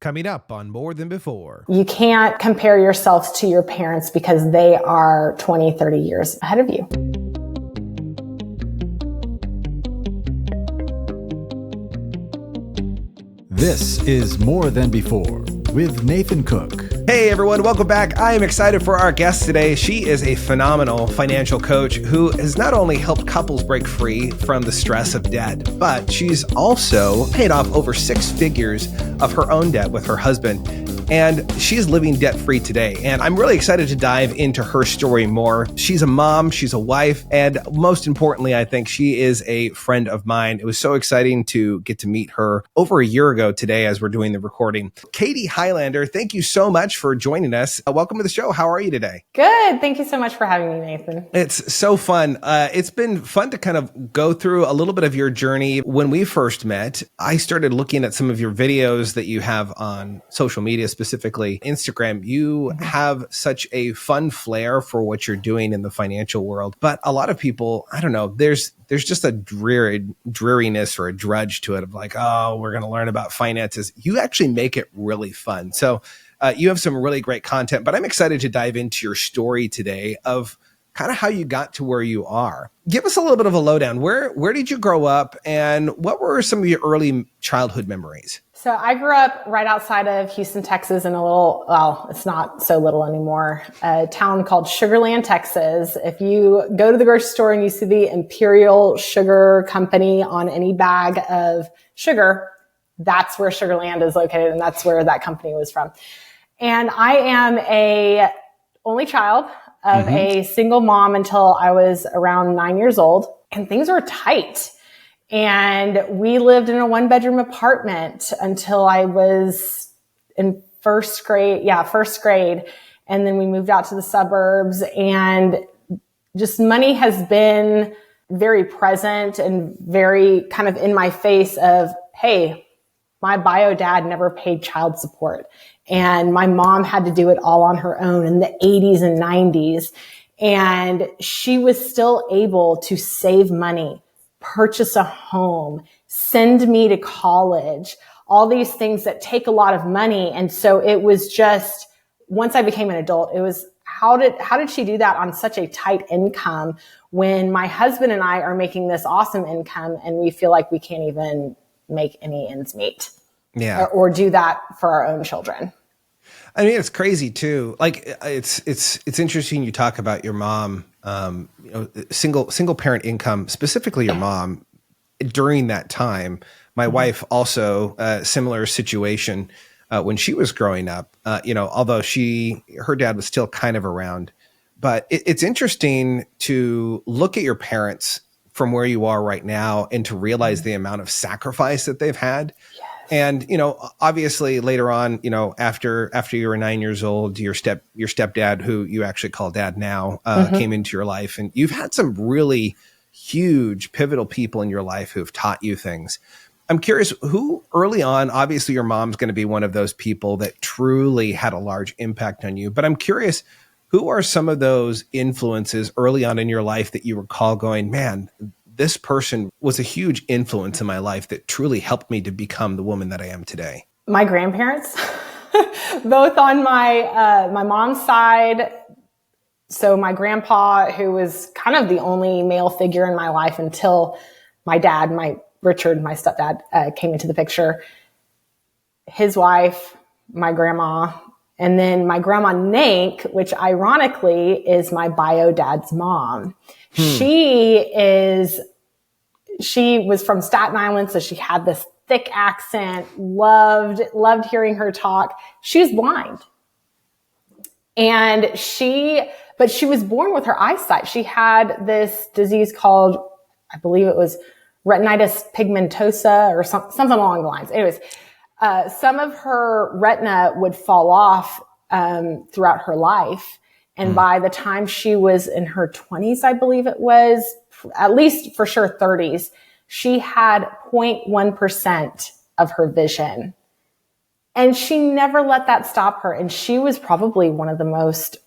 Coming up on More Than Before. You can't compare yourselves to your parents because they are 20, 30 years ahead of you. This is More Than Before with Nathan Cook. Hey everyone, welcome back. I am excited for our guest today. She is a phenomenal financial coach who has not only helped couples break free from the stress of debt, but she's also paid off over 6 figures of her own debt with her husband. And she's living debt-free today. And I'm really excited to dive into her story more. She's a mom, she's a wife, and most importantly, I think she is a friend of mine. It was so exciting to get to meet her over a year ago today as we're doing the recording. Katy Hylander, thank you so much for joining us. Welcome to the show. How are you today? Good. Thank you so much for having me, Nathan. It's so fun. It's been fun to kind of go through a little bit of your journey. When we first met, I started looking at some of your videos that you have on social media, specifically Instagram. You have such a fun flair for what you're doing in the financial world. But a lot of people, I don't know, there's just a dreariness or a drudge to it of like, oh, we're going to learn about finances. You actually make it really fun. So you have some really great content, but I'm excited to dive into your story today of kind of how you got to where you are. Give us a little bit of a lowdown. Where did you grow up and what were some of your early childhood memories? So I grew up right outside of Houston, Texas in a little, well, it's not so little anymore, a town called Sugar Land, Texas. If you go to the grocery store and you see the Imperial Sugar Company on any bag of sugar, that's where Sugar Land is located, and that's where that company was from. And I am a only child of a single mom until I was around 9 years old, and things were tight. And we lived in a 1-bedroom apartment until I was in first grade. And then we moved out to the suburbs, and just money has been very present and very kind of in my face of, hey, my bio dad never paid child support. And my mom had to do it all on her own in the 80s and 90s. And she was still able to save money, purchase a home, send me to college, all these things that take a lot of money. And so it was just, once I became an adult, it was, how did she do that on such a tight income when my husband and I are making this awesome income and we feel like we can't even make any ends meet? Yeah. Or do that for our own children. I mean, it's crazy too. Like it's interesting. You talk about your mom, single parent income, specifically your mom during that time. My wife also, similar situation, when she was growing up, although her dad was still kind of around, but it's interesting to look at your parents from where you are right now and to realize the amount of sacrifice that they've had. Yes. And, obviously later on, after you were 9 years old, your stepdad, who you actually call dad now, came into your life, and you've had some really huge pivotal people in your life who've taught you things. I'm curious who early on, obviously your mom's going to be one of those people that truly had a large impact on you, but I'm curious, who are some of those influences early on in your life that you recall going, man, this person was a huge influence in my life that truly helped me to become the woman that I am today? My grandparents, both on my mom's side. So my grandpa, who was kind of the only male figure in my life until my dad, Richard, my stepdad, came into the picture. His wife, my grandma, and then my grandma Nank, which ironically is my bio dad's mom. She was from Staten Island, so she had this thick accent, loved hearing her talk. She was blind. And but she was born with her eyesight. She had this disease called, I believe it was retinitis pigmentosa or something along the lines. Anyways, some of her retina would fall off throughout her life. And by the time she was in her 20s, I believe it was, at least for sure 30s, she had 0.1% of her vision. And she never let that stop her. And she was probably one of the most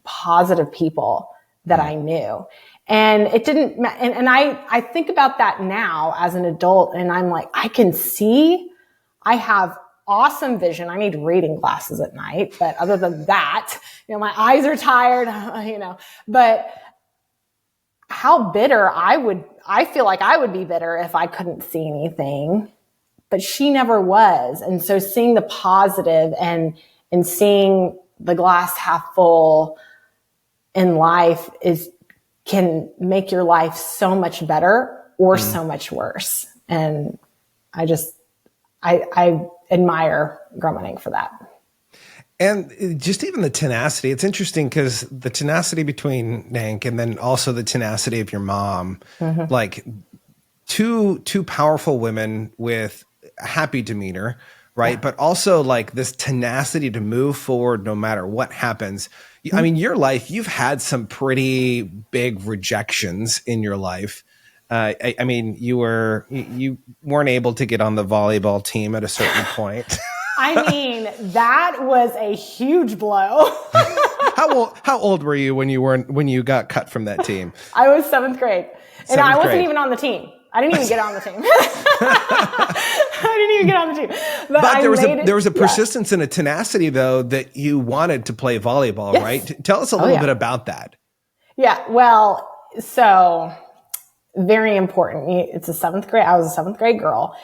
positive people that I knew. And it didn't, and I think about that now as an adult, and I'm like, I can see I have awesome vision. I need reading glasses at night, but other than that, my eyes are tired, but how bitter I feel like I would be bitter if I couldn't see anything, but she never was. And so seeing the positive and seeing the glass half full in life can make your life so much better or so much worse. And I admire Grummaning for that. And just even the tenacity, it's interesting because the tenacity between Nank and then also the tenacity of your mom, like two powerful women with a happy demeanor, right? Yeah. But also like this tenacity to move forward no matter what happens. I mean, your life, you've had some pretty big rejections in your life. I mean, you weren't able to get on the volleyball team at a certain point. I mean, that was a huge blow. How old were you when you got cut from that team? I was 7th grade. And I wasn't even on the team. I didn't even get on the team. I didn't even get on the team. But there was a persistence and a tenacity, though, that you wanted to play volleyball, yes. Right? Tell us a little bit about that. Yeah, well, so very important. It's a 7th grade. I was a 7th grade girl.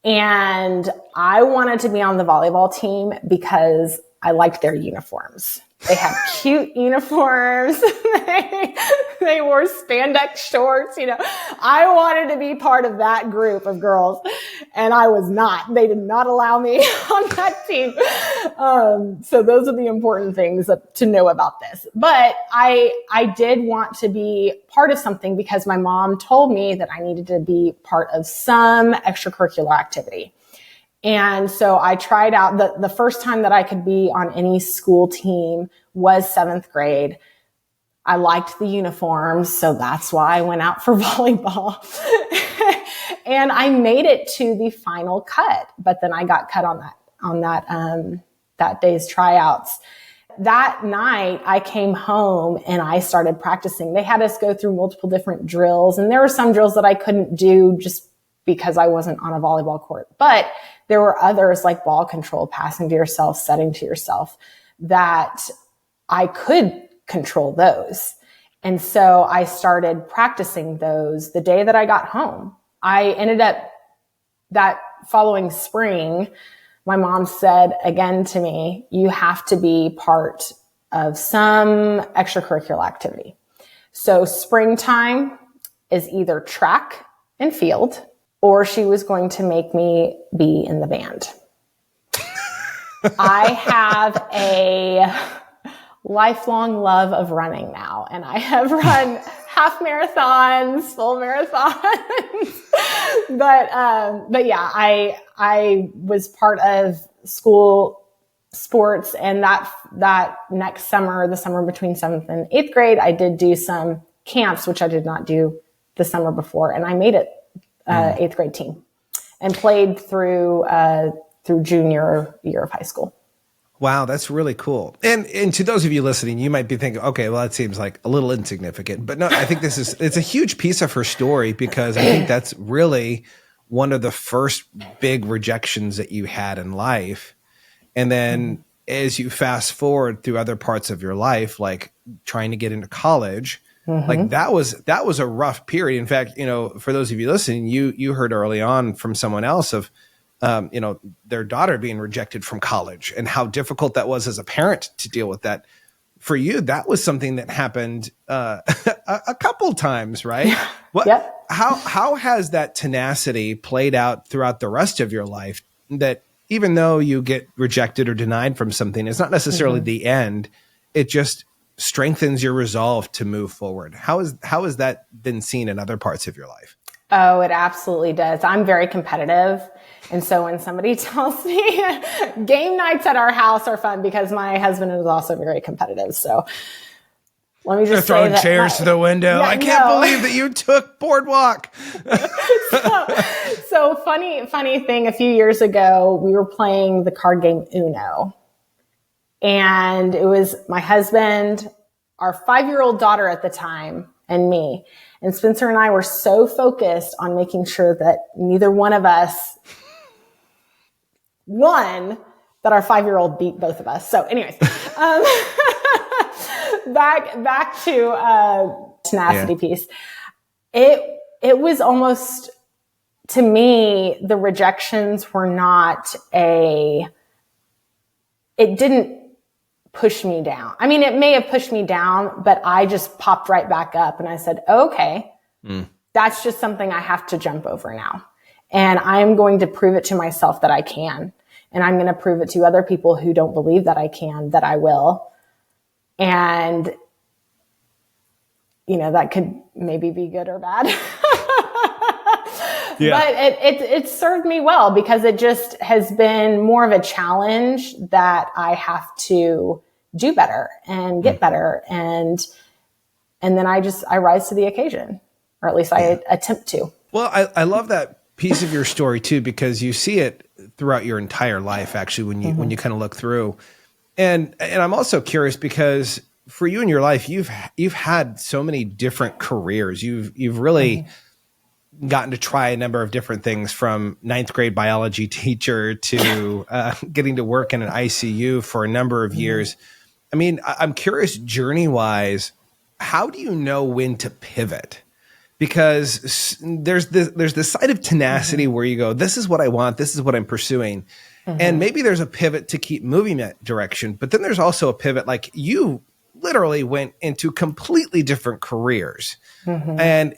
And I wanted to be on the volleyball team because I liked their uniforms. They had cute uniforms. They wore spandex shorts. I wanted to be part of that group of girls, and I was not. They did not allow me on that team. So those are the important things to know about this. But I did want to be part of something because my mom told me that I needed to be part of some extracurricular activity. And so I tried out the first time that I could be on any school team was 7th grade. I liked the uniforms, so that's why I went out for volleyball. And I made it to the final cut, but then I got cut on that day's tryouts. That night I came home and I started practicing. They had us go through multiple different drills, and there were some drills that I couldn't do just because I wasn't on a volleyball court. But there were others like ball control, passing to yourself, setting to yourself, that I could control those. And so I started practicing those the day that I got home. I ended up that following spring, my mom said again to me, you have to be part of some extracurricular activity. So springtime is either track and field, or she was going to make me be in the band. I have a lifelong love of running now, and I have run half marathons, full marathons. But yeah, I was part of school sports, and that next summer, the summer between 7th and 8th grade, I did do some camps, which I did not do the summer before, and I made it 8th grade team and played through junior year of high school. Wow, that's really cool. And to those of you listening, you might be thinking, okay, well, that seems like a little insignificant. But no, I think it's a huge piece of her story, because I think that's really one of the first big rejections that you had in life. And then as you fast forward through other parts of your life, like trying to get into college, like that was a rough period. In fact, for those of you listening, you heard early on from someone else of, their daughter being rejected from college and how difficult that was as a parent to deal with that. For you, that was something that happened a couple times, right? Yep. How has that tenacity played out throughout the rest of your life, that even though you get rejected or denied from something, it's not necessarily the end. It just strengthens your resolve to move forward. How has that been seen in other parts of your life? Oh, it absolutely does. I'm very competitive. And so when somebody tells me game nights at our house are fun, because my husband is also very competitive. So let me just throwing chairs to the window. Yeah, I can't believe that you took Boardwalk. So funny thing. A few years ago, we were playing the card game Uno, and it was my husband, our 5-year-old daughter at the time, and me. And Spencer and I were so focused on making sure that neither one of us One, that our 5-year-old beat both of us. So anyways, back to tenacity piece. It was almost, to me, the rejections were not it didn't push me down. I mean, it may have pushed me down, but I just popped right back up and I said, okay, that's just something I have to jump over now. And I'm going to prove it to myself that I can. And I'm going to prove it to other people who don't believe that I can, that I will. And, that could maybe be good or bad. Yeah. But it served me well because it just has been more of a challenge that I have to do better and get better. And then I rise to the occasion, or at least I attempt to. Well, I love that piece of your story too, because you see it throughout your entire life, actually, when you kind of look through. And I'm also curious because for you in your life, you've had so many different careers. You've really gotten to try a number of different things, from ninth grade biology teacher to getting to work in an ICU for a number of years. I mean, I'm curious, journey-wise, how do you know when to pivot? Because there's this side of tenacity where you go, this is what I want, this is what I'm pursuing. And maybe there's a pivot to keep moving that direction. But then there's also a pivot, like you literally went into completely different careers. And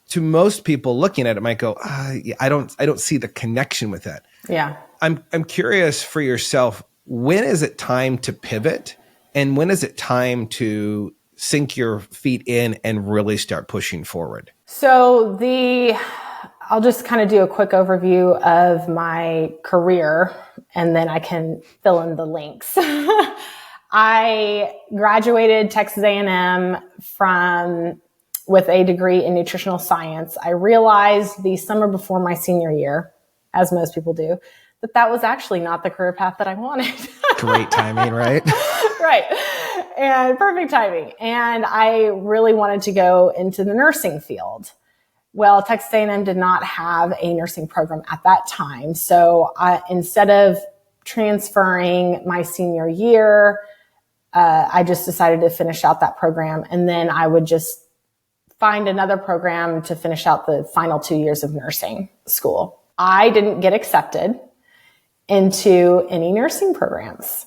to most people looking at it might go, I don't see the connection with that. Yeah. I'm curious for yourself, when is it time to pivot? And when is it time to sink your feet in and really start pushing forward? So I'll just kind of do a quick overview of my career and then I can fill in the links. I graduated Texas A&M with a degree in nutritional science. I realized the summer before my senior year, as most people do, that was actually not the career path that I wanted. Great timing, right? Right. And perfect timing. And I really wanted to go into the nursing field. Well, Texas A&M did not have a nursing program at that time. So instead of transferring my senior year, I just decided to finish out that program. And then I would just find another program to finish out the final 2 years of nursing school. I didn't get accepted into any nursing programs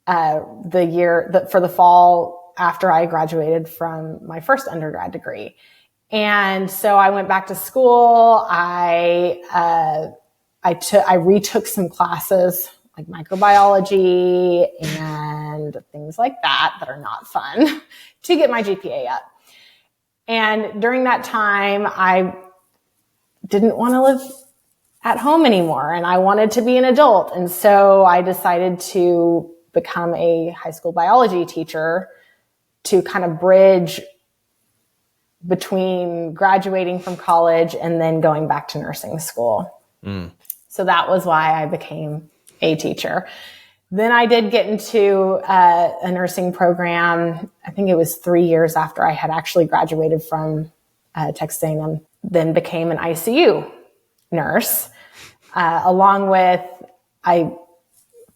for the fall after I graduated from my first undergrad degree. And so I went back to school. I retook some classes like microbiology and things like that are not fun to get my GPA up. And during that time, I didn't want to live at home anymore and I wanted to be an adult. And so I decided to become a high school biology teacher to kind of bridge between graduating from college and then going back to nursing school. So that was why I became a teacher. Then I did get into a nursing program. I think it was 3 years after I had actually graduated from Texas A&M, then became an ICU nurse. Along with, I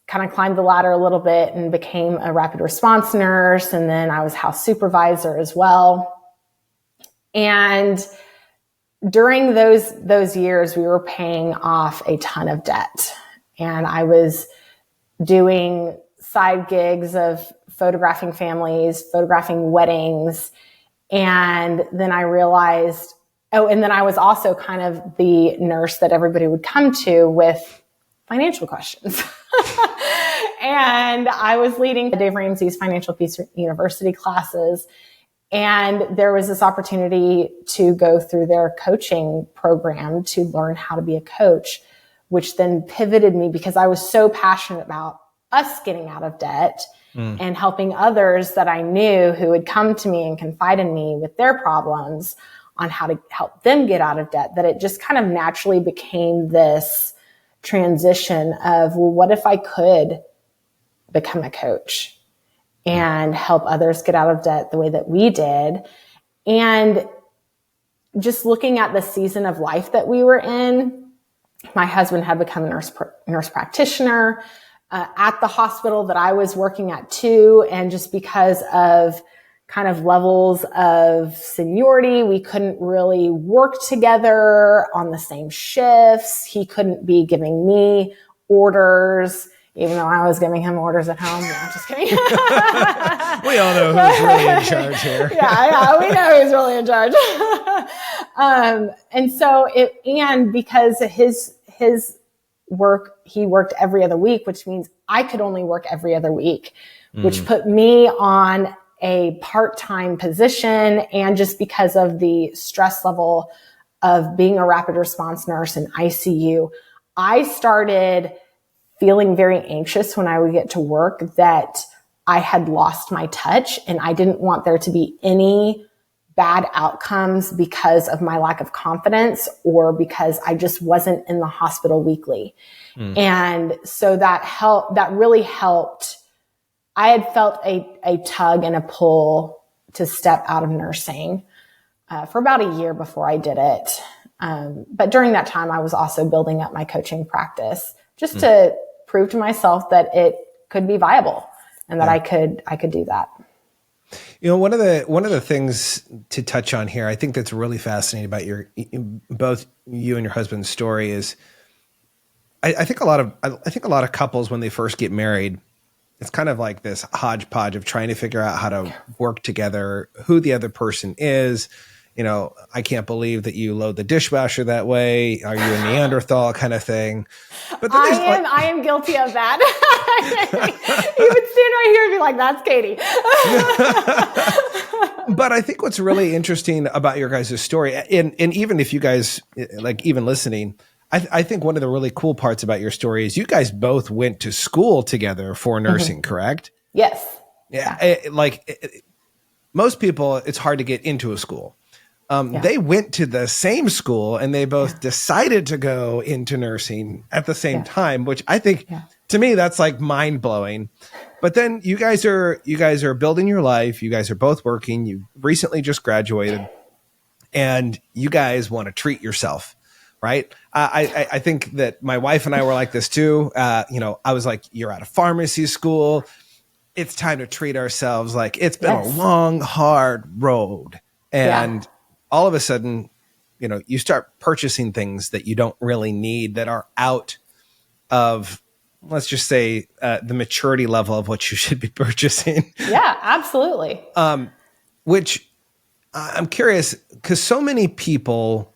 kind of climbed the ladder a little bit and became a rapid response nurse. And then I was house supervisor as well. And during those years, we were paying off a ton of debt. And I was doing side gigs of photographing families, photographing weddings. And then I realized, and then I was also kind of the nurse that everybody would come to with financial questions. And I was leading Dave Ramsey's Financial Peace University classes. And there was this opportunity to go through their coaching program to learn how to be a coach, which then pivoted me because I was so passionate about us getting out of debt and helping others that I knew who would come to me and confide in me with their problems on how to help them get out of debt, that it just kind of naturally became this transition of, well, what if I could become a coach and help others get out of debt the way that we did? And just looking at the season of life that we were in, My husband had become a nurse practitioner at the hospital that I was working at too. And just because of kind of levels of seniority, we couldn't really work together on the same shifts. He couldn't be giving me orders, even though I was giving him orders at home. No, I'm just kidding. We all know who's really in charge here. yeah, we know who's really in charge. And because his work, he worked every other week, which means I could only work every other week, which put me on a part-time position. And just because of the stress level of being a rapid response nurse in ICU, I started feeling very anxious when I would get to work that I had lost my touch, and I didn't want there to be any bad outcomes because of my lack of confidence or because I just wasn't in the hospital weekly. And so that really helped. I had felt a tug and a pull to step out of nursing for about a year before I did it. But during that time, I was also building up my coaching practice just to prove to myself that it could be viable and that I could do that. One of the things to touch on here, I think that's really fascinating about both you and your husband's story is, I think a lot of couples when they first get married, it's kind of like this hodgepodge of trying to figure out how to work together, who the other person is. I can't believe that you load the dishwasher that way. Are you a Neanderthal kind of thing? But I am guilty of that. He would stand right here and be like, "That's Katy." But I think what's really interesting about your guys' story, and even if you guys, like even listening, I think one of the really cool parts about your story is you guys both went to school together for nursing, correct? Yes. Yeah. Most people, it's hard to get into a school. They went to the same school and they both decided to go into nursing at the same time, which I think to me, that's like mind blowing. But then you guys are building your life. You guys are both working. You recently just graduated and you guys want to treat yourself. Right. I think that my wife and I were like this too. I was like, you're out of pharmacy school. It's time to treat ourselves. Like it's been a long, hard road. And all of a sudden, you start purchasing things that you don't really need that are out of, let's just say, the maturity level of what you should be purchasing. Yeah, absolutely. Which I'm curious because so many people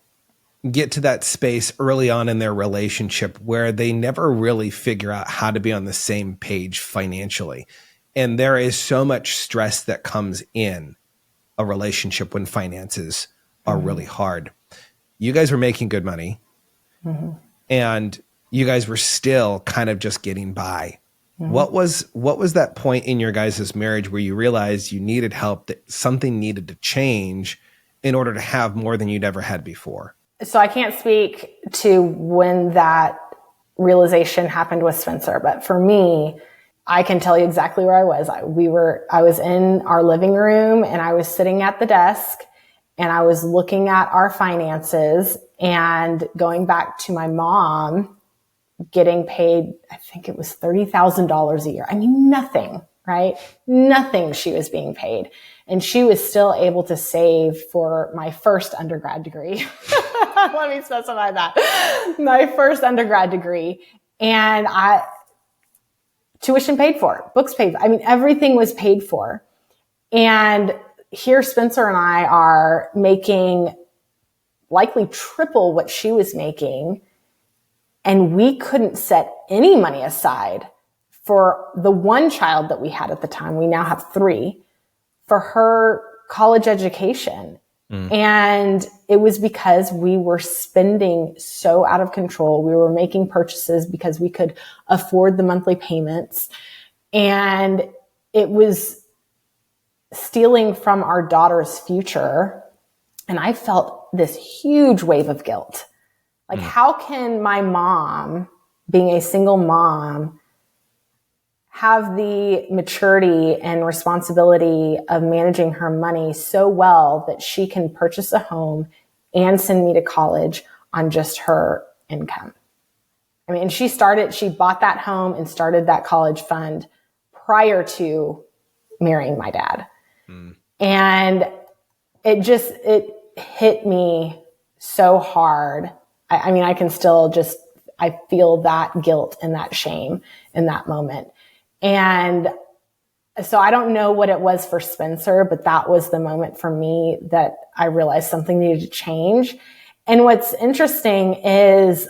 get to that space early on in their relationship where they never really figure out how to be on the same page financially. And there is so much stress that comes in a relationship when finances are really hard. You guys were making good money and you guys were still kind of just getting by. What was that point in your guys' marriage where you realized you needed help, that something needed to change in order to have more than you'd ever had before? So I can't speak to when that realization happened with Spencer, but for me, I can tell you exactly where I was. I was in our living room and I was sitting at the desk and I was looking at our finances and going back to my mom getting paid, I think it was $30,000 a year. I mean, nothing, right? Nothing she was being paid. And she was still able to save for my first undergrad degree. Let me specify that. My first undergrad degree. And tuition paid for, books paid for. I mean, everything was paid for. And here Spencer and I are making likely triple what she was making. And we couldn't set any money aside for the one child that we had at the time. We now have 3 for her college education. And it was because we were spending so out of control. We were making purchases because we could afford the monthly payments. And it was stealing from our daughter's future. And I felt this huge wave of guilt. Like, how can my mom, being a single mom, have the maturity and responsibility of managing her money so well that she can purchase a home and send me to college on just her income? I mean, she bought that home and started that college fund prior to marrying my dad. And it hit me so hard. I mean, I can still I feel that guilt and that shame in that moment. And so I don't know what it was for Spencer, but that was the moment for me that I realized something needed to change. And what's interesting is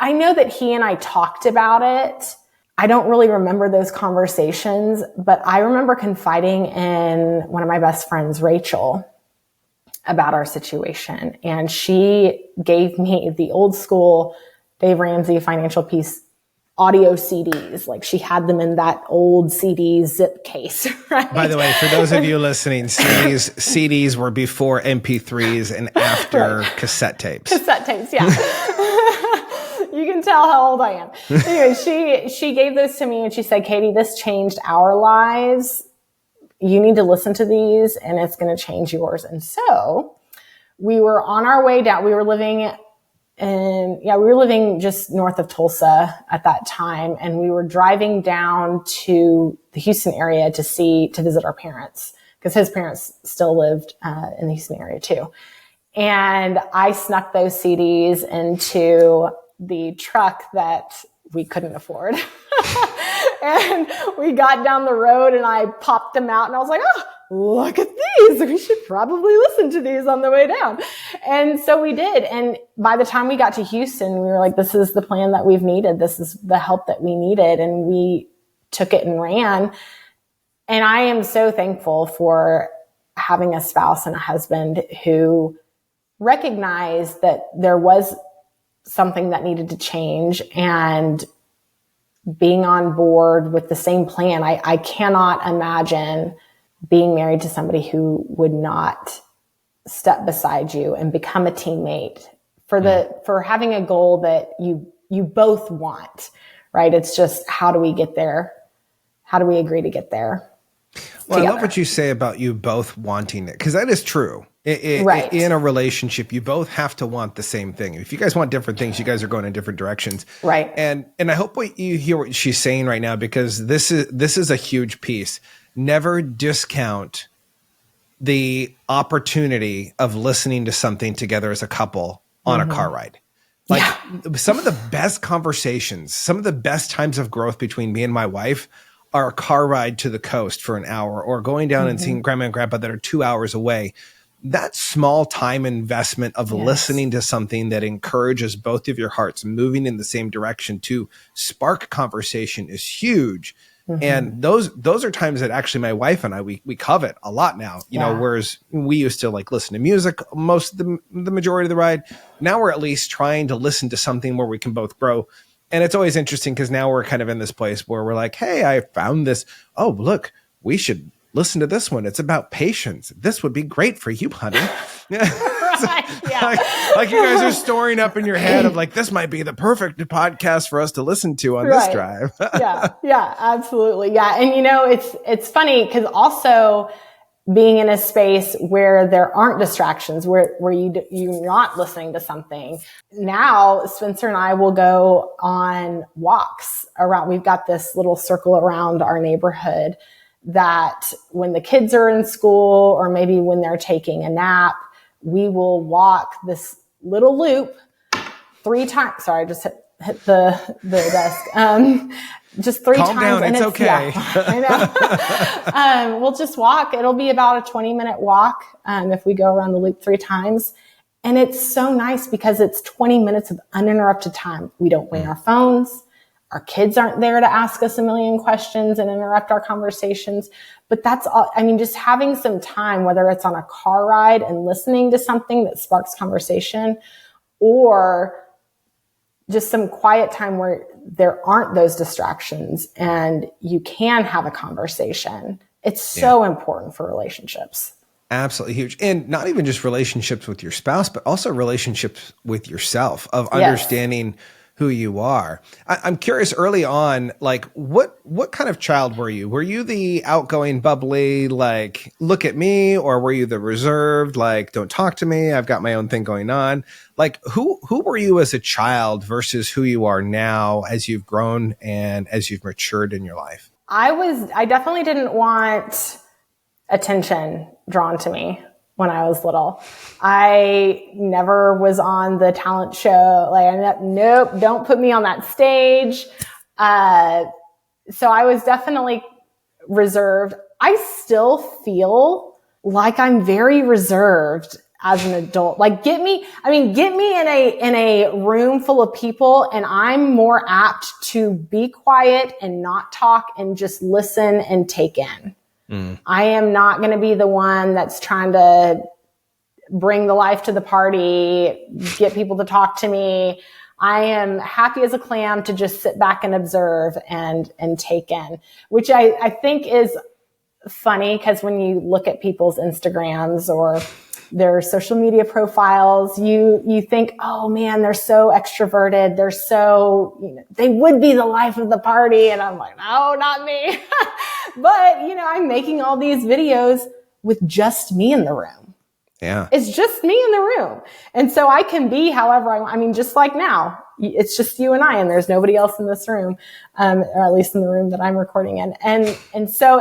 I know that he and I talked about it. I don't really remember those conversations, but I remember confiding in one of my best friends, Rachel, about our situation. And she gave me the old school Dave Ramsey Financial Peace audio CDs. Like, she had them in that old CD zip case, right? By the way, for those of you listening, CDs were before MP3s and after cassette tapes. Cassette tapes, yeah. You can tell how old I am. Anyway, she gave those to me and she said, Katy, this changed our lives. You need to listen to these and it's going to change yours. And so we were on our way down. We were living just north of Tulsa at that time. And we were driving down to the Houston area to visit our parents, because his parents still lived in the Houston area too. And I snuck those CDs into the truck that we couldn't afford. And we got down the road and I popped them out and I was like, oh, look at these. We should probably listen to these on the way down. And so we did. And by the time we got to Houston, we were like, this is the plan that we've needed. This is the help that we needed. And we took it and ran. And I am so thankful for having a spouse and a husband who recognized that there was something that needed to change and being on board with the same plan. I cannot imagine being married to somebody who would not step beside you and become a teammate for having a goal that you both want, right? It's just, how do we get there? How do we agree to get there? Well, together? I love what you say about you both wanting it, because that is true. Right. In a relationship, you both have to want the same thing. If you guys want different things, you guys are going in different directions. Right. And I hope you hear what she's saying right now, because this is a huge piece. Never discount the opportunity of listening to something together as a couple on a car ride. Like, some of the best conversations, some of the best times of growth between me and my wife are a car ride to the coast for an hour, or going down and seeing grandma and grandpa that are 2 hours away. That small time investment of listening to something that encourages both of your hearts moving in the same direction to spark conversation is huge. And those are times that actually my wife and I, we covet a lot now, you know, whereas we used to like listen to music most of the majority of the ride. Now we're at least trying to listen to something where we can both grow. And it's always interesting because now we're kind of in this place where we're like, hey, I found this. Oh, look, we should listen to this one. It's about patience. This would be great for you, honey. Like you guys are storing up in your head of like, this might be the perfect podcast for us to listen to on this drive. Yeah, absolutely. Yeah. And you know, it's funny because also being in a space where there aren't distractions, where you're not listening to something. Now, Spencer and I will go on walks around. We've got this little circle around our neighborhood that when the kids are in school or maybe when they're taking a nap, we will walk this little loop 3 times. Sorry, I just hit the desk. Just 3 Calm times. down, And it's okay. Yeah, I know. We'll just walk. It'll be about a 20-minute walk if we go around the loop 3 times. And it's so nice because it's 20 minutes of uninterrupted time. We don't bring our phones. Our kids aren't there to ask us a million questions and interrupt our conversations. But that's all. I mean, just having some time, whether it's on a car ride and listening to something that sparks conversation, or just some quiet time where there aren't those distractions and you can have a conversation. It's so important for relationships. Absolutely huge. And not even just relationships with your spouse, but also relationships with yourself, of understanding who you are. I'm curious early on, like what kind of child were you? Were you the outgoing, bubbly, like, look at me, or were you the reserved, like, don't talk to me, I've got my own thing going on? Like who were you as a child versus who you are now as you've grown and as you've matured in your life? I definitely didn't want attention drawn to me when I was little. I never was on the talent show. Like, nope, don't put me on that stage. So I was definitely reserved. I still feel like I'm very reserved as an adult. Like get me in a room full of people and I'm more apt to be quiet and not talk and just listen and take in. I am not going to be the one that's trying to bring the life to the party, get people to talk to me. I am happy as a clam to just sit back and observe and take in, which I think is funny because when you look at people's Instagrams or their social media profiles, you think, oh man, they're so extroverted. They're so, they would be the life of the party. And I'm like, no, not me. But, I'm making all these videos with just me in the room. Yeah. It's just me in the room. And so I can be however I want. I mean, just like now, it's just you and I, and there's nobody else in this room, or at least in the room that I'm recording in. And so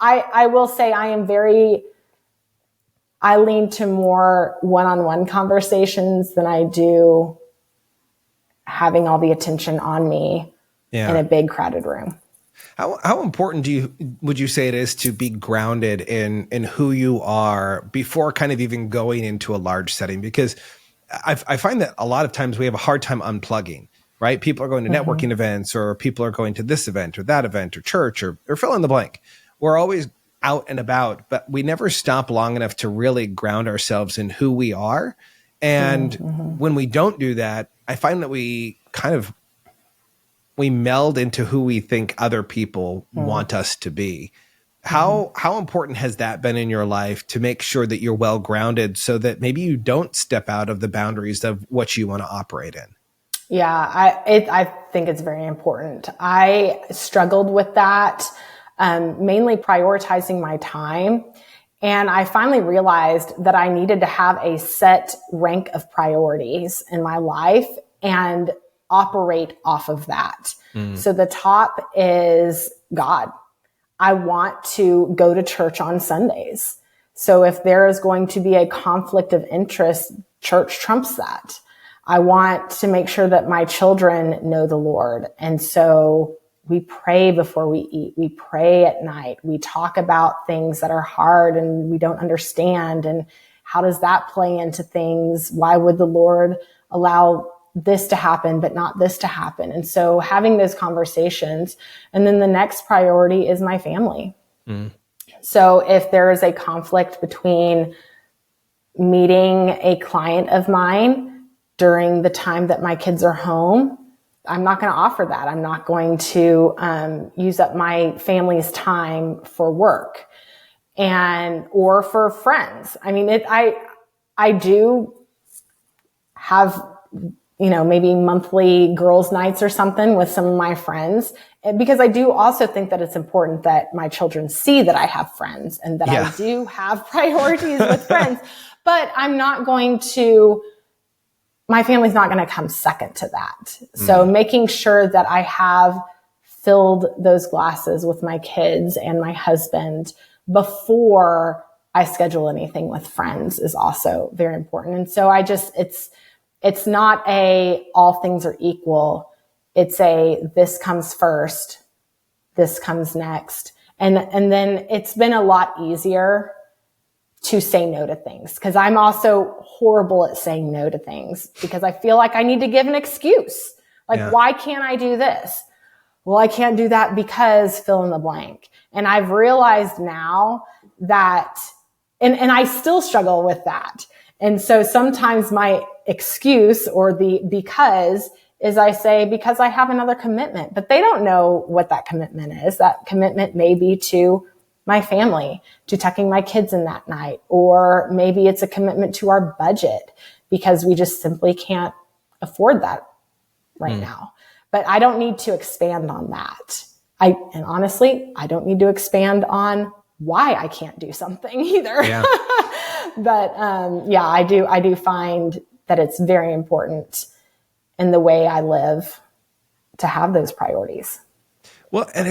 I will say I lean to more one-on-one conversations than I do having all the attention on me in a big crowded room. How important would you say it is to be grounded in who you are before kind of even going into a large setting? Because I find that a lot of times we have a hard time unplugging, right? People are going to networking events, or people are going to this event or that event or church or fill in the blank. We're always out and about, but we never stop long enough to really ground ourselves in who we are. And when we don't do that, I find that we meld into who we think other people want us to be. How important has that been in your life to make sure that you're well grounded so that maybe you don't step out of the boundaries of what you want to operate in? Yeah, I think it's very important. I struggled with that, mainly prioritizing my time. And I finally realized that I needed to have a set rank of priorities in my life and operate off of that. So the top is God. I want to go to church on Sundays. So if there is going to be a conflict of interest, church trumps that. I want to make sure that my children know the Lord. And so we pray before we eat. We pray at night. We talk about things that are hard and we don't understand. And how does that play into things? Why would the Lord allow this to happen, but not this to happen? And so having those conversations. And then the next priority is my family. So if there is a conflict between meeting a client of mine during the time that my kids are home, I'm not going to offer that. I'm not going to use up my family's time for work or for friends. I mean, I do have, maybe monthly girls' nights or something with some of my friends, because I do also think that it's important that my children see that I have friends and that I do have priorities with friends, but my family's not going to come second to that. So making sure that I have filled those glasses with my kids and my husband before I schedule anything with friends is also very important. And so it's not all things are equal. It's this comes first, this comes next. And then it's been a lot easier to say no to things, because I'm also horrible at saying no to things because I feel like I need to give an excuse. Why can't I do this? Well, I can't do that because fill in the blank. And I've realized now that, and I still struggle with that. And so sometimes my excuse or because is I say, because I have another commitment, but they don't know what that commitment is. That commitment may be to my family, to tucking my kids in that night, or maybe it's a commitment to our budget because we just simply can't afford that right now, but I don't need to expand on that. And honestly, I don't need to expand on why I can't do something either. Yeah. But, I do find that it's very important in the way I live to have those priorities. Well, and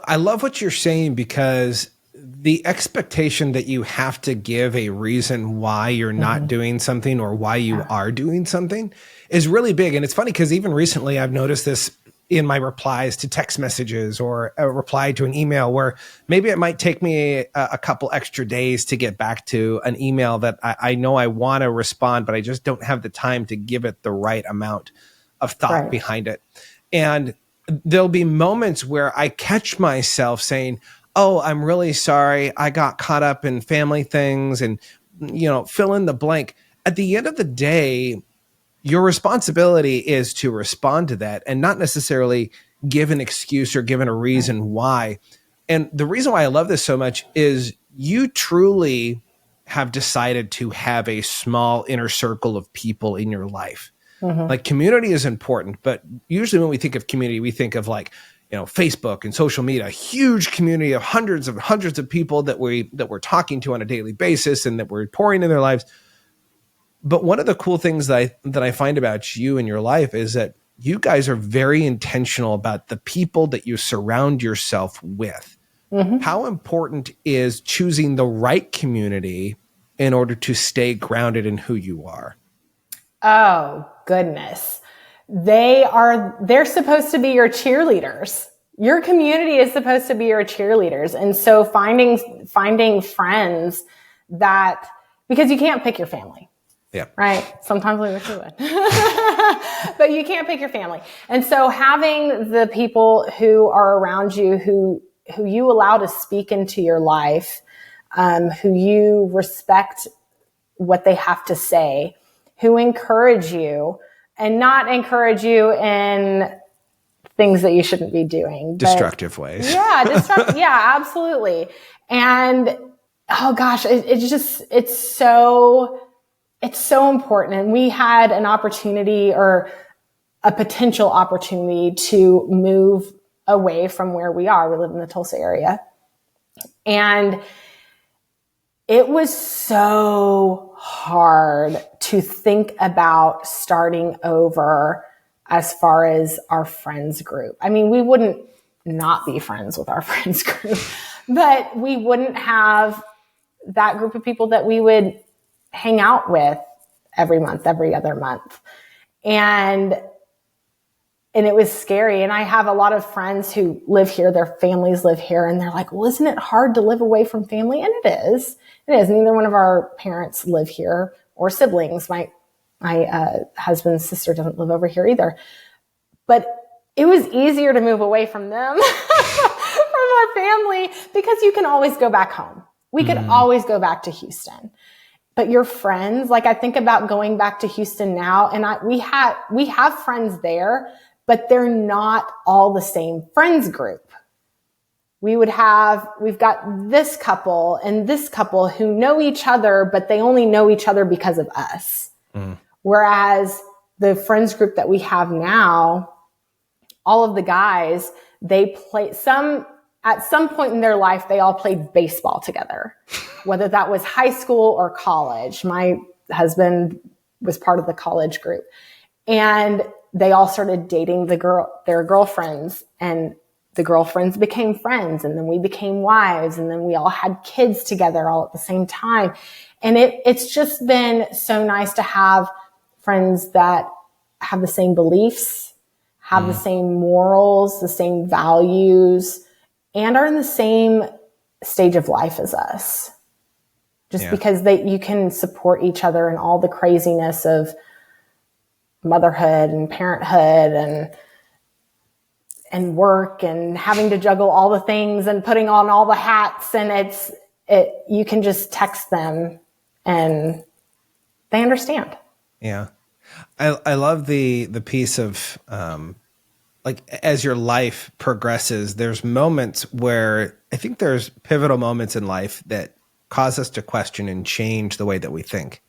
I love what you're saying, because the expectation that you have to give a reason why you're not doing something or why you are doing something is really big. And it's funny because even recently I've noticed this in my replies to text messages or a reply to an email, where maybe it might take me a couple extra days to get back to an email that I know I want to respond, but I just don't have the time to give it the right amount of thought behind it. And there'll be moments where I catch myself saying, oh, I'm really sorry, I got caught up in family things, and, fill in the blank. At the end of the day, your responsibility is to respond to that and not necessarily give an excuse or give a reason why. And the reason why I love this so much is you truly have decided to have a small inner circle of people in your life. Like, community is important, but usually when we think of community, we think of Facebook and social media, a huge community of hundreds of people that we're talking to on a daily basis and that we're pouring in their lives. But one of the cool things that I find about you and your life is that you guys are very intentional about the people that you surround yourself with. How important is choosing the right community in order to stay grounded in who you are? Oh, goodness. They're supposed to be your cheerleaders. Your community is supposed to be your cheerleaders. And so finding friends because you can't pick your family. Yeah. Right. Sometimes we wish we would, but you can't pick your family. And so having the people who are around you, who you allow to speak into your life, who you respect what they have to say, who encourage you and not encourage you in things that you shouldn't be doing. Destructive ways. Yeah. Yeah, absolutely. And oh gosh, it's so important. And we had an opportunity or a potential opportunity to move away from where we are. We live in the Tulsa area. And it was so hard to think about starting over as far as our friends group. I mean, we wouldn't not be friends with our friends group, but we wouldn't have that group of people that we would hang out with every month, every other month. And it was scary. And I have a lot of friends who live here, their families live here, and they're like, well, isn't it hard to live away from family? And it is. It is. Neither one of our parents live here or siblings. My husband's sister doesn't live over here either. But it was easier to move away from them, from our family, because you can always go back home. We could always go back to Houston. But your friends, like I think about going back to Houston now, and we have friends there, but they're not all the same friends group. We've got this couple and this couple who know each other, but they only know each other because of us. Whereas the friends group that we have now, all of the guys, at some point in their life, they all played baseball together, whether that was high school or college. My husband was part of the college group, and they all started dating their girlfriends, and the girlfriends became friends, and then we became wives, and then we all had kids together all at the same time. And it's just been so nice to have friends that have the same beliefs, have the same morals, the same values, and are in the same stage of life as us. Just because you can support each other in all the craziness of motherhood and parenthood and work and having to juggle all the things and putting on all the hats. And you can just text them and they understand. Yeah. I love the piece of, like, as your life progresses, there's moments where I think there's pivotal moments in life that cause us to question and change the way that we think.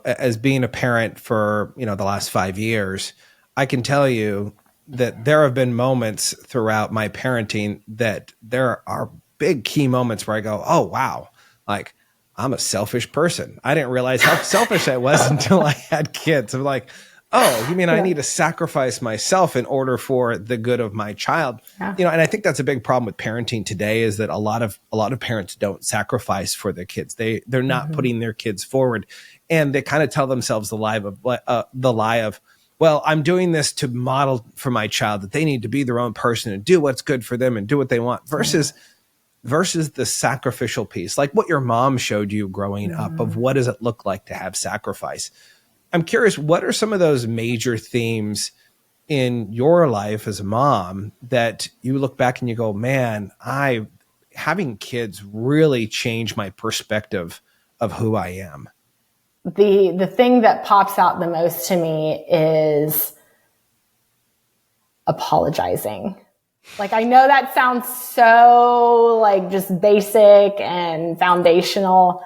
As being a parent for, the last 5 years, I can tell you that there have been moments throughout my parenting that there are big key moments where I go, oh, wow, like I'm a selfish person. I didn't realize how selfish I was until I had kids. I'm like, oh, you mean I need to sacrifice myself in order for the good of my child? Yeah. And I think that's a big problem with parenting today is that a lot of parents don't sacrifice for their kids. They're not putting their kids forward, and they kind of tell themselves the lie of, well, I'm doing this to model for my child that they need to be their own person and do what's good for them and do what they want versus the sacrificial piece, like what your mom showed you growing up of what does it look like to have sacrifice. I'm curious, what are some of those major themes in your life as a mom that you look back and you go, man, having kids really changed my perspective of who I am? The thing that pops out the most to me is apologizing. Like, I know that sounds so like just basic and foundational,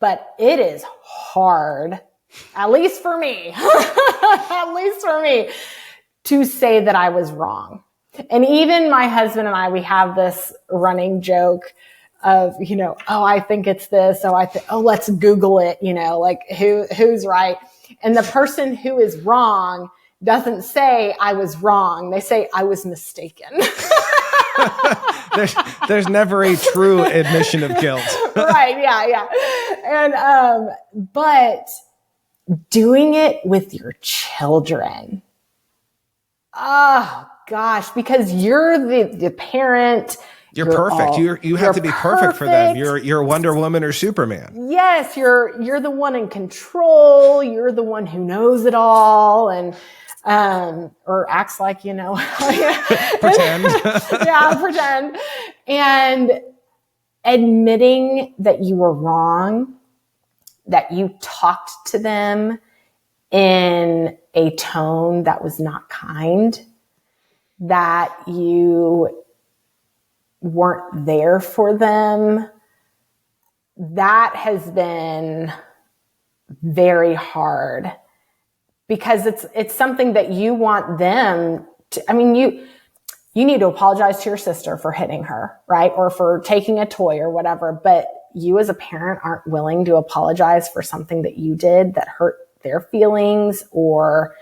but it is hard, at least for me, to say that I was wrong. And even my husband and I, we have this running joke of, oh, I think it's this. Oh, let's Google it, like who's right. And the person who is wrong doesn't say I was wrong. They say I was mistaken. there's never a true admission of guilt. Right. Yeah. And, but doing it with your children. Oh gosh, because you're the parent. You're perfect. You have to be perfect for them. You're Wonder Woman or Superman. Yes, you're the one in control. You're the one who knows it all and or acts like pretend. Yeah, pretend. And admitting that you were wrong, that you talked to them in a tone that was not kind, that you weren't there for them, that has been very hard because it's something that you want them to, you need to apologize to your sister for hitting her, right? Or for taking a toy or whatever, but you as a parent aren't willing to apologize for something that you did that hurt their feelings or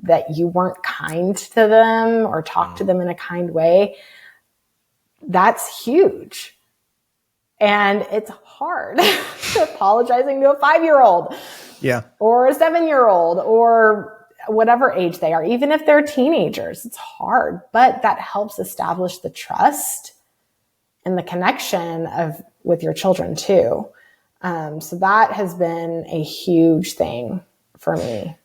that you weren't kind to them or talked to them in a kind way. That's huge. And it's hard apologizing to a 5-year-old or a 7-year-old or whatever age they are, even if they're teenagers. It's hard, but that helps establish the trust and the connection with your children too. So that has been a huge thing for me.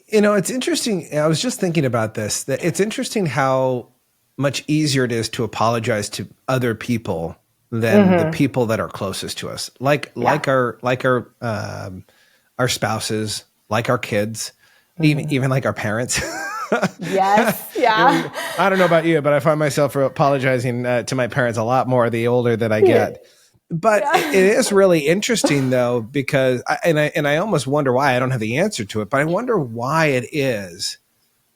It's interesting. I was just thinking about this, that it's interesting how much easier it is to apologize to other people than the people that are closest to us, like our spouses, like our kids, even like our parents. Yes. Yeah. I don't know about you, but I find myself apologizing to my parents a lot more the older that I get. But it is really interesting though, because I almost wonder why. I don't have the answer to it, but I wonder why it is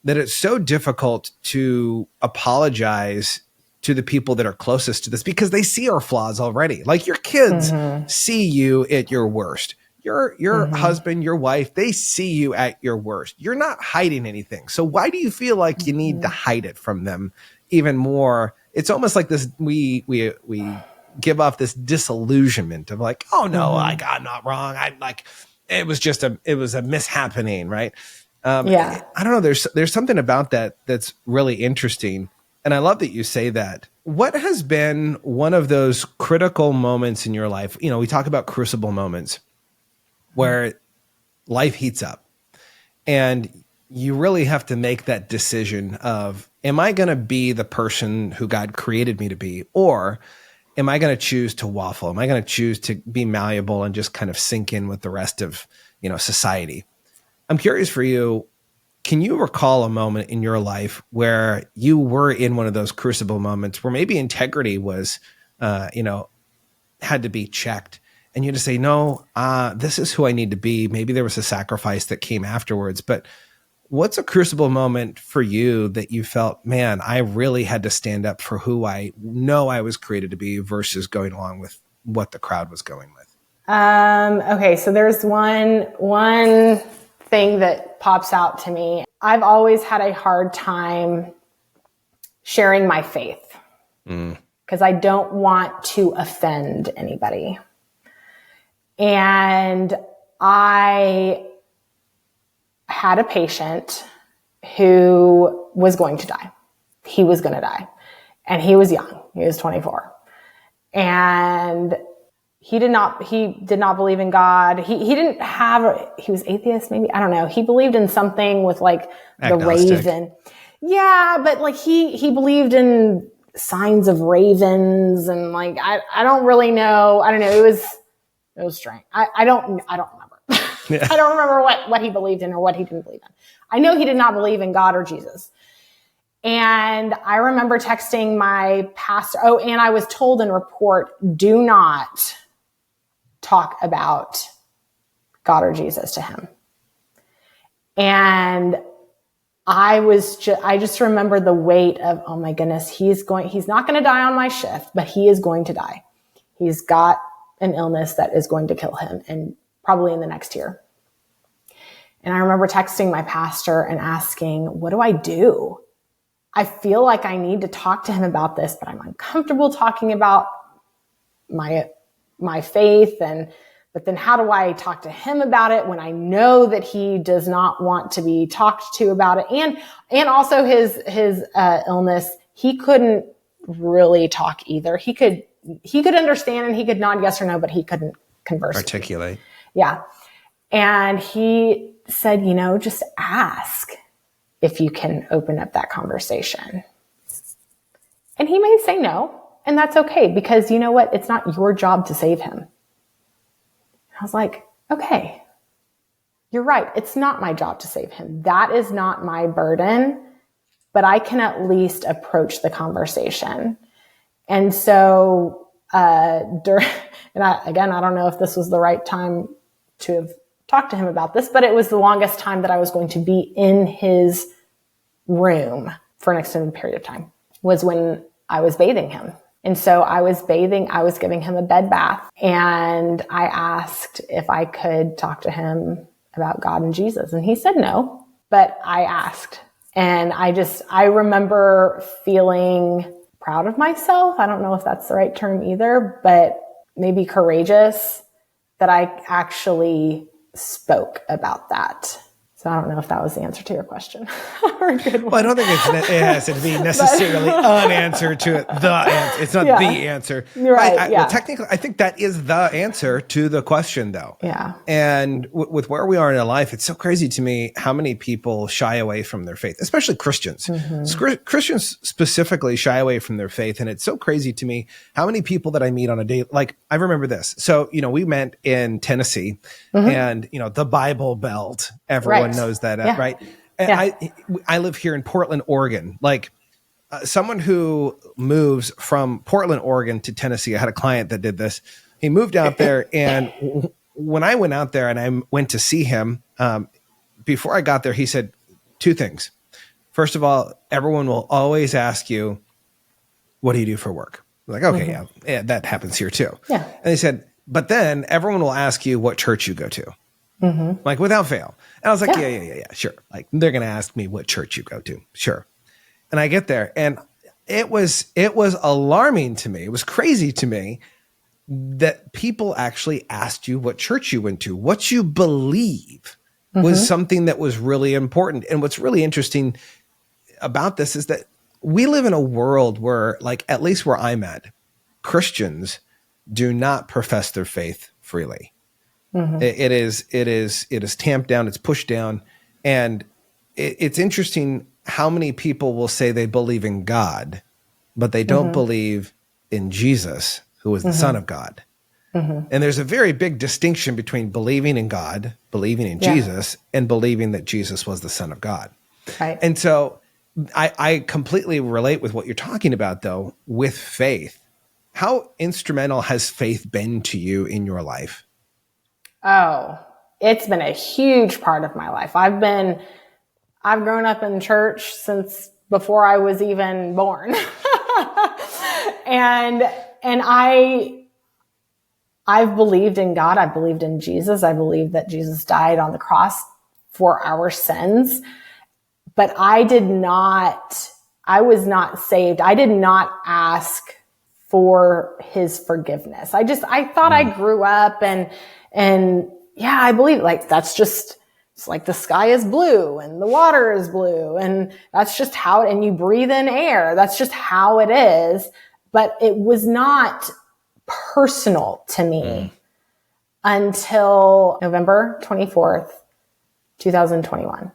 that it's so difficult to apologize to the people that are closest to this, because they see our flaws already. Like your kids see you at your worst. Your husband, your wife, they see you at your worst. You're not hiding anything. So why do you feel like you need to hide it from them even more? It's almost like this, we give off this disillusionment of like, oh no, I'm not wrong. It was a mishappening, right? I don't know. There's something about that that's really interesting. And I love that you say that. What has been one of those critical moments in your life? We talk about crucible moments where life heats up and you really have to make that decision of, am I going to be the person who God created me to be? Or am I going to choose to waffle? Am I going to choose to be malleable and just kind of sink in with the rest of, society? I'm curious for you. Can you recall a moment in your life where you were in one of those crucible moments where maybe integrity was, had to be checked, and you had to say, no, this is who I need to be. Maybe there was a sacrifice that came afterwards, but What's a crucible moment for you that you felt, man, I really had to stand up for who I know I was created to be versus going along with what the crowd was going with? Okay. So there's one thing that pops out to me. I've always had a hard time sharing my faith because I don't want to offend anybody. And I had a patient who was going to die. He was going to die. And he was young. He was 24. And he did not believe in God. He was atheist maybe. I don't know. He believed in something with like Agnostic. The raven. Yeah. But like he believed in signs of ravens and like, I don't really know. I don't know. It was strange. I don't remember. Yeah. I don't remember what he believed in or what he didn't believe in. I know he did not believe in God or Jesus. And I remember texting my pastor. Oh, and I was told in report, do not talk about God or Jesus to him. And I just remember the weight of, oh my goodness, he's not going to die on my shift, but he is going to die. He's got an illness that is going to kill him and probably in the next year. And I remember texting my pastor and asking, what do I do? I feel like I need to talk to him about this, but I'm uncomfortable talking about my faith. But then how do I talk to him about it when I know that he does not want to be talked to about it? And also his illness, he couldn't really talk either. He could understand and he could nod yes or no, but he couldn't converse. Articulate. Yeah. And he said, just ask if you can open up that conversation. And he may say no, and that's okay, because you know what? It's not your job to save him. I was like, okay, you're right. It's not my job to save him. That is not my burden, but I can at least approach the conversation. And so, I don't know if this was the right time to have talked to him about this, but it was the longest time that I was going to be in his room for an extended period of time was when I was bathing him. And so I was giving him a bed bath, and I asked if I could talk to him about God and Jesus. And he said no, but I asked. And I remember feeling proud of myself. I don't know if that's the right term either, but maybe courageous that I actually spoke about that. So I don't know if that was the answer to your question or a good one. Well, I don't think it has to be necessarily an answer to it. The answer. It's not the answer. Right. Well, technically, I think that is the answer to the question, though. Yeah. And with where we are in our life, it's so crazy to me how many people shy away from their faith, especially Christians. Mm-hmm. Christians specifically shy away from their faith. And it's so crazy to me how many people that I meet on a day, like I remember this. So, we met in Tennessee and, the Bible Belt, everyone knows that, right? And I live here in Portland, Oregon. Like someone who moves from Portland, Oregon to Tennessee, I had a client that did this. He moved out there, and when I went out there and I went to see him, before I got there, he said two things. First of all, everyone will always ask you, what do you do for work? I'm like, okay, yeah, that happens here too. Yeah. And he said, but then everyone will ask you what church you go to. Like without fail. And I was like, yeah, sure. Like they're going to ask me what church you go to. Sure. And I get there, and it was alarming to me. It was crazy to me that people actually asked you what church you went to. What you believe was something that was really important. And what's really interesting about this is that we live in a world where, like, at least where I'm at, Christians do not profess their faith freely. It is tamped down. It's pushed down. And it's interesting how many people will say they believe in God, but they don't believe in Jesus, who is the Son of God. And there's a very big distinction between believing in God, believing in Jesus, and believing that Jesus was the Son of God. Right. And so I completely relate with what you're talking about, though, with faith. How instrumental has faith been to you in your life? Oh, it's been a huge part of my life. I've I've grown up in church since before I was even born. and I've believed in God. I've believed in Jesus. I believe that Jesus died on the cross for our sins. But I was not saved. I did not ask for his forgiveness. I thought I grew up and yeah, I believe like that's just, it's like the sky is blue and the water is blue and that's just how, and you breathe in air. That's just how it is. But it was not personal to me until November 24th, 2021.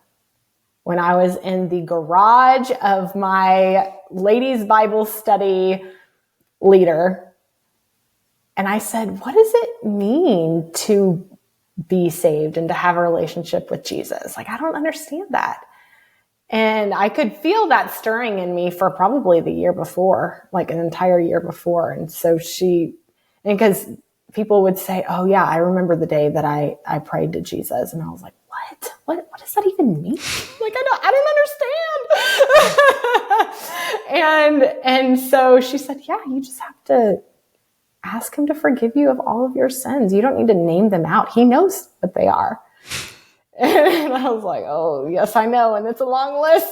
When I was in the garage of my ladies' Bible study leader. And I said, what does it mean to be saved and to have a relationship with Jesus? Like, I don't understand that. And I could feel that stirring in me for probably the year before, like an entire year before. And so because people would say, oh yeah, I remember the day that I prayed to Jesus. And I was like, what does that even mean? Like, I don't understand. and so she said, yeah, you just have to ask him to forgive you of all of your sins. You don't need to name them out. He knows what they are. And I was like, oh yes, I know. And it's a long list.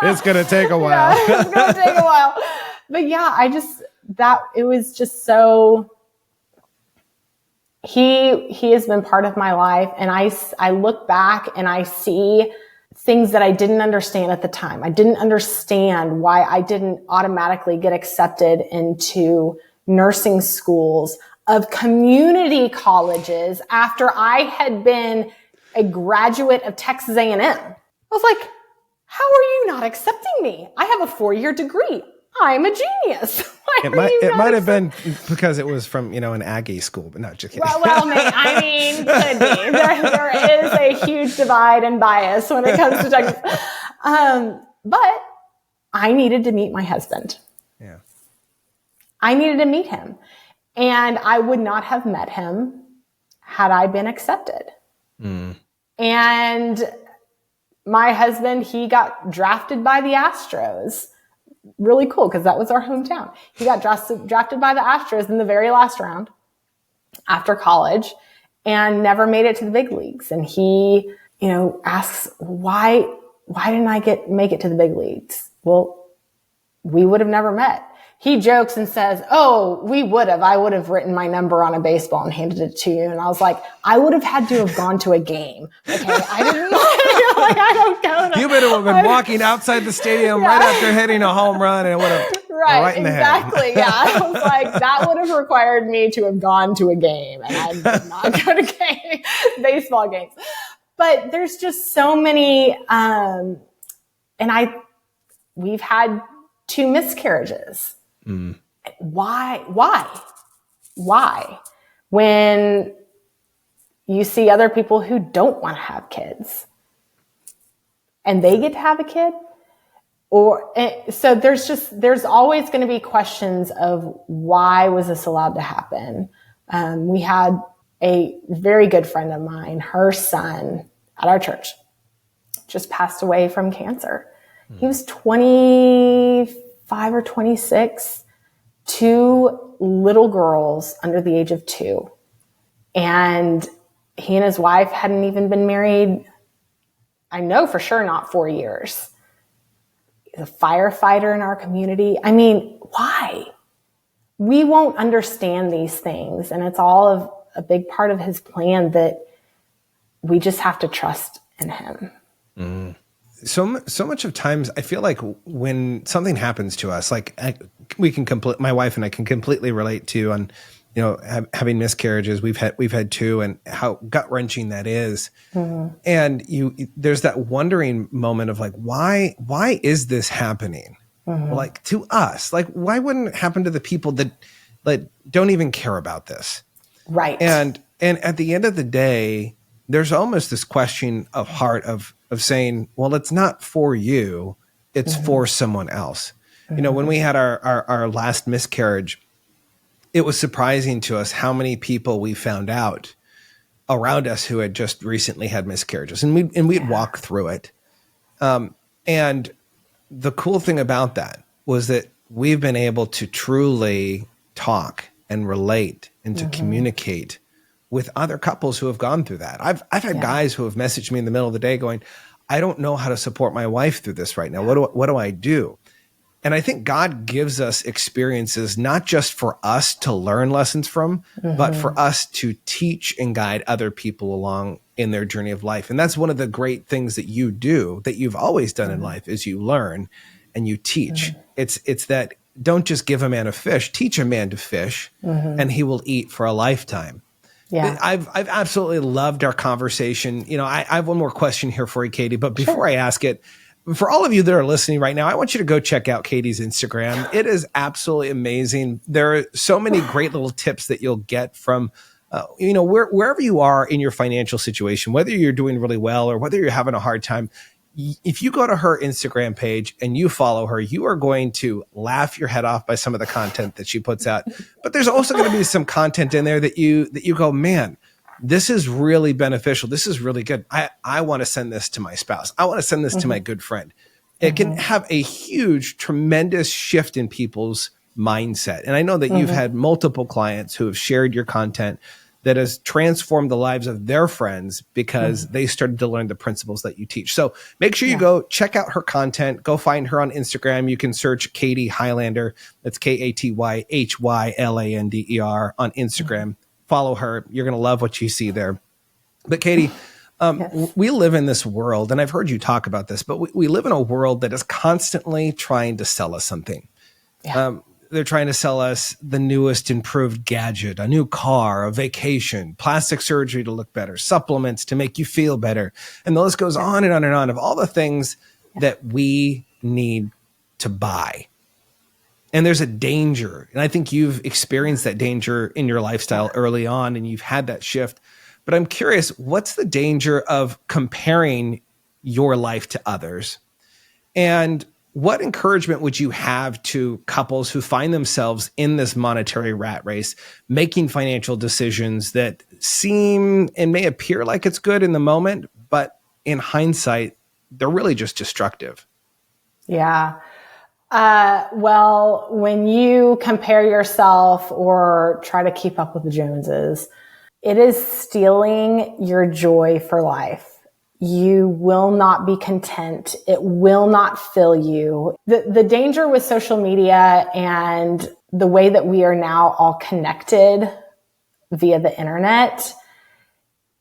It's going to take a while. Yeah, it's going to take a while. But yeah, it was just so, he has been part of my life. And I look back and I see things that I didn't understand at the time. I didn't understand why I didn't automatically get accepted into nursing schools of community colleges after I had been a graduate of Texas A&M. I was like, how are you not accepting me? I have a 4-year degree. I'm a genius. It might have been because it was from, an Aggie school, but not just kidding. Well, could be. There is a huge divide and bias when it comes to Texas. But I needed to meet my husband. Yeah. I needed to meet him. And I would not have met him had I been accepted. And my husband, he got drafted by the Astros. Really cool, because that was our hometown. He got drafted by the Astros in the very last round after college and never made it to the big leagues. And he, asks, why didn't I make it to the big leagues? Well, we would have never met. He jokes and says, oh, we would have. I would have written my number on a baseball and handed it to you. And I was like, I would have had to have gone to a game. Okay. I didn't I don't go. You would have been walking outside the stadium right after hitting a home run and it would have right in the head. Exactly. Yeah. I was like, that would have required me to have gone to a game. And I did not go to baseball games. But there's just so many, we've had 2 miscarriages. Why? When you see other people who don't want to have kids and they get to have a kid, so there's always going to be questions of why was this allowed to happen? We had a very good friend of mine, her son at our church just passed away from cancer. He was 25 or 26, 2 little girls under the age of 2. And he and his wife hadn't even been married, I know for sure, not 4 years. He's a firefighter in our community. I mean, why? We won't understand these things. And it's all of a big part of his plan that we just have to trust in him. So much of times I feel like when something happens to us, like my wife and I can completely relate to on, having miscarriages. We've had 2 and how gut wrenching that is. And there's that wondering moment of like, why is this happening? Like to us, like why wouldn't it happen to the people that don't even care about this? Right. And at the end of the day, there's almost this question of heart of saying, well, it's not for you, it's for someone else. When we had our last miscarriage, it was surprising to us how many people we found out around us who had just recently had miscarriages. And we'd walk through it. And the cool thing about that was that we've been able to truly talk and relate and to communicate with other couples who have gone through that. I've had guys who have messaged me in the middle of the day going, I don't know how to support my wife through this right now. What do I do? And I think God gives us experiences, not just for us to learn lessons from, but for us to teach and guide other people along in their journey of life. And that's one of the great things that you do, that you've always done in life, is you learn and you teach. It's that don't just give a man a fish, teach a man to fish, and he will eat for a lifetime. Yeah. I've absolutely loved our conversation. You know, I have one more question here for you, Katy, but before I ask it, for all of you that are listening right now, I want you to go check out Katy's Instagram. It is absolutely amazing. There are so many great little tips that you'll get from, wherever you are in your financial situation, whether you're doing really well or whether you're having a hard time. If you go to her Instagram page and you follow her, you are going to laugh your head off by some of the content that she puts out. But there's also going to be some content in there that you go, man, this is really beneficial. This is really good. I want to send this to my spouse. I want to send this to my good friend. It can have a huge, tremendous shift in people's mindset. And I know that you've had multiple clients who have shared your content that has transformed the lives of their friends because they started to learn the principles that you teach. So make sure you go check out her content. Go find her on Instagram. You can search Katy Hylander. That's KatyHylander on Instagram. Follow her. You're going to love what you see there. But Katy, we live in this world, and I've heard you talk about this, but we live in a world that is constantly trying to sell us something. Yeah. They're trying to sell us the newest improved gadget, a new car, a vacation, plastic surgery to look better, supplements to make you feel better. And the list goes on and on and on of all the things that we need to buy. And there's a danger. And I think you've experienced that danger in your lifestyle early on, and you've had that shift. But I'm curious, what's the danger of comparing your life to others? And what encouragement would you have to couples who find themselves in this monetary rat race, making financial decisions that seem and may appear like it's good in the moment, but in hindsight, they're really just destructive? Yeah. Well, when you compare yourself or try to keep up with the Joneses, it is stealing your joy for life. You will not be content. It will not fill you. The danger with social media and the way that we are now all connected via the internet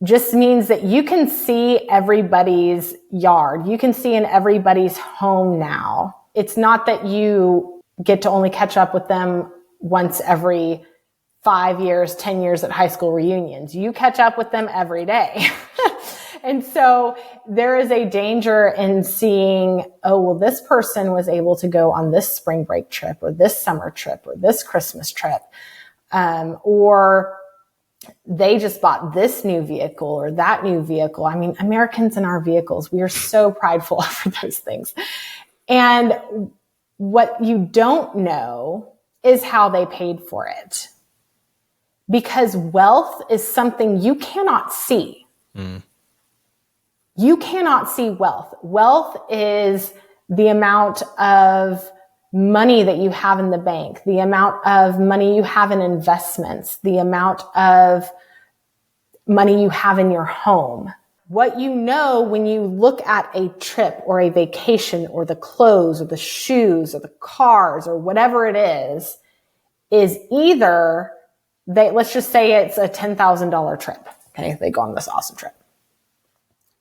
just means that you can see everybody's yard. You can see in everybody's home now. It's not that you get to only catch up with them once every 5 years, 10 years at high school reunions. You catch up with them every day. And so there is a danger in seeing, oh, well, this person was able to go on this spring break trip or this summer trip or this Christmas trip. Or they just bought this new vehicle or that new vehicle. I mean, Americans in our vehicles, we are so prideful for those things. And what you don't know is how they paid for it. Because wealth is something you cannot see. You cannot see wealth. Wealth is the amount of money that you have in the bank, the amount of money you have in investments, the amount of money you have in your home. What you know when you look at a trip or a vacation or the clothes or the shoes or the cars or whatever it is either let's just say it's a $10,000 trip. Okay. They go on this awesome trip.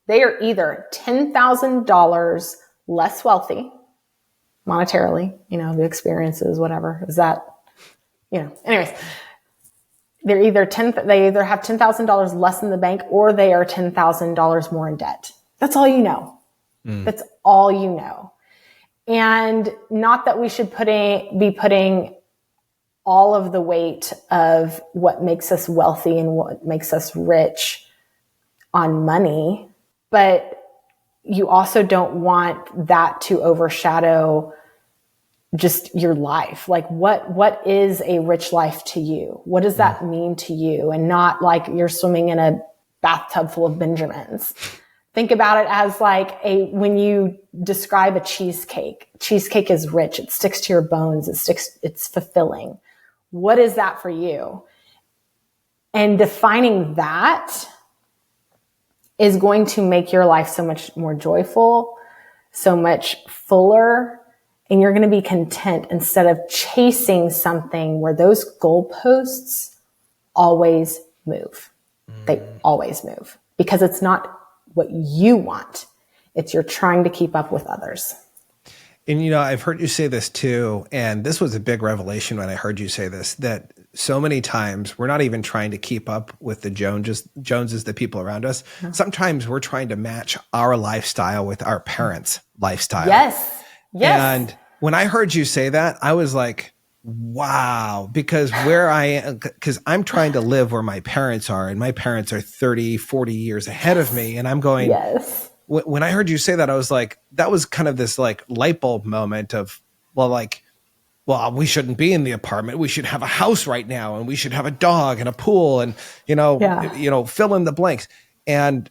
They are either $10,000 less wealthy monetarily, the experiences, whatever is that, anyways, they either have $10,000 less in the bank or they are $10,000 more in debt. That's all you know. That's all you know. And not that we should be putting all of the weight of what makes us wealthy and what makes us rich on money, but you also don't want that to overshadow just your life. Like what is a rich life to you? What does that mean to you? And not like you're swimming in a bathtub full of Benjamins. Think about it as like when you describe a cheesecake is rich. It sticks to your bones. It's fulfilling. What is that for you? And defining that is going to make your life so much more joyful, so much fuller, and you're going to be content instead of chasing something where those goalposts always move. They always move because it's not what you want. It's you're trying to keep up with others. And, I've heard you say this too, and this was a big revelation when I heard you say this, that so many times we're not even trying to keep up with the Joneses, the people around us. No. Sometimes we're trying to match our lifestyle with our parents' lifestyle. Yes. And when I heard you say that, I was like, wow, because I'm trying to live where my parents are, and my parents are 30, 40 years ahead of me. And I'm going, yes. When I heard you say that, I was like, that was kind of this like light bulb moment of, well, we shouldn't be in the apartment. We should have a house right now, and we should have a dog and a pool and, fill in the blanks. And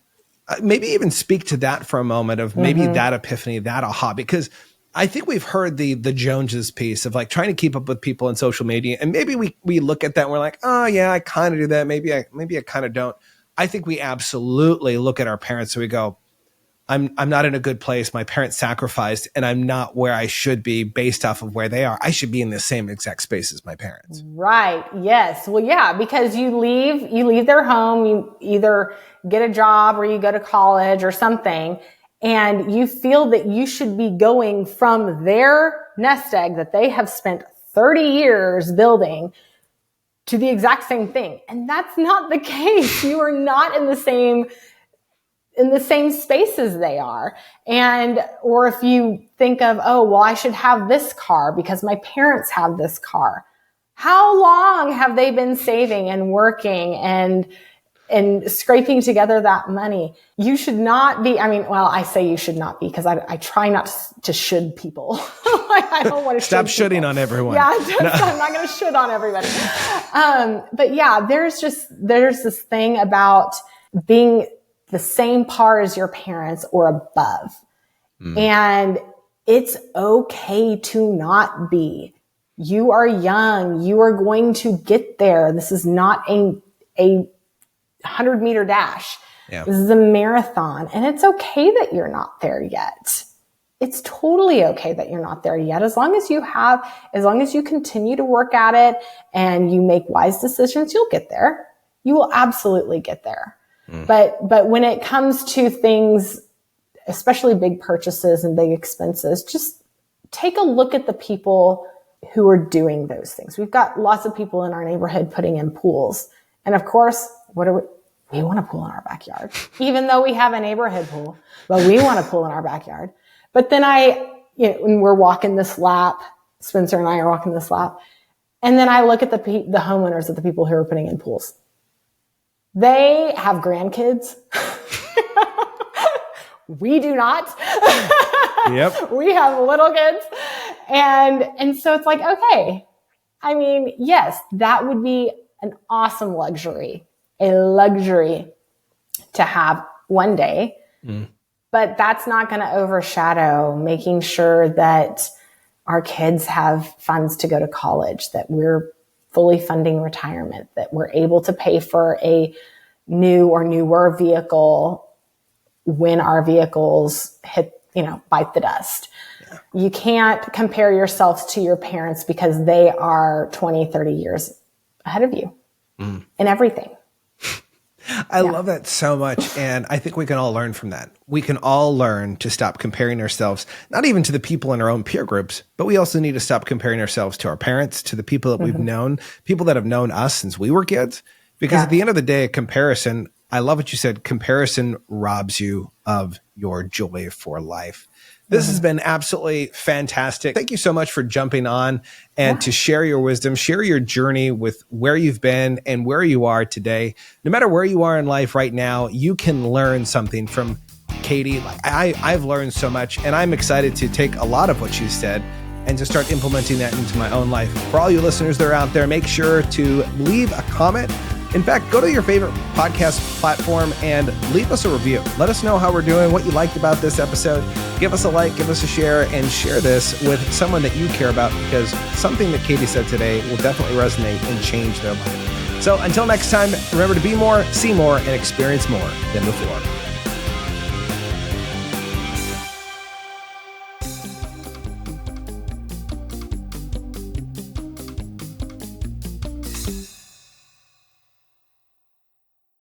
maybe even speak to that for a moment of maybe that epiphany, that aha, because I think we've heard the Joneses piece of like trying to keep up with people on social media. And maybe we look at that and we're like, oh yeah, I kind of do that. Maybe I kind of don't. I think we absolutely look at our parents and we go, I'm not in a good place. My parents sacrificed and I'm not where I should be based off of where they are. I should be in the same exact space as my parents. Right. Yes. Well, yeah, because you leave their home, you either get a job or you go to college or something, and you feel that you should be going from their nest egg that they have spent 30 years building to the exact same thing. And that's not the case. You are not in the same space as they are. Or if you think of, oh, well, I should have this car because my parents have this car. How long have they been saving and working and scraping together that money? You should not be, I say you should not be because I try not to should people. I don't want to stop shoulding on everyone. Yeah, I'm not going to should on everybody. But yeah, there's this thing about being the same par as your parents or above. And it's okay to not be. You are young. You are going to get there. This is not a 100-meter dash. Yeah. This is a marathon. And it's okay that you're not there yet. It's totally okay that you're not there yet. As long as you continue to work at it and you make wise decisions, you'll get there. You will absolutely get there. But when it comes to things, especially big purchases and big expenses, just take a look at the people who are doing those things. We've got lots of people in our neighborhood putting in pools. And of course, we want a pool in our backyard, even though we have a neighborhood pool, but we want a pool in our backyard. But then when we're walking this lap, Spencer and I are walking this lap, and then I look at the homeowners of the people who are putting in pools. They have grandkids. We do not. Yep. We have little kids. And so it's like, okay. Yes, that would be an awesome luxury, a luxury to have one day. But that's not going to overshadow making sure that our kids have funds to go to college, that we're fully funding retirement, that we're able to pay for a new or newer vehicle when our vehicles bite the dust. Yeah. You can't compare yourselves to your parents because they are 20, 30 years ahead of you in everything. I love that so much. And I think we can all learn from that. We can all learn to stop comparing ourselves, not even to the people in our own peer groups, but we also need to stop comparing ourselves to our parents, to the people that we've known, people that have known us since we were kids. Because at the end of the day, comparison, I love what you said, comparison robs you of your joy for life. This has been absolutely fantastic. Thank you so much for jumping on and to share your wisdom, share your journey with where you've been and where you are today. No matter where you are in life right now, you can learn something from Katy. I've learned so much, and I'm excited to take a lot of what you said and to start implementing that into my own life. For all you listeners that are out there, make sure to leave a comment In fact, go to your favorite podcast platform and leave us a review. Let us know how we're doing, what you liked about this episode. Give us a like, give us a share, and share this with someone that you care about, because something that Katy said today will definitely resonate and change their life. So until next time, remember to be more, see more, and experience more than before.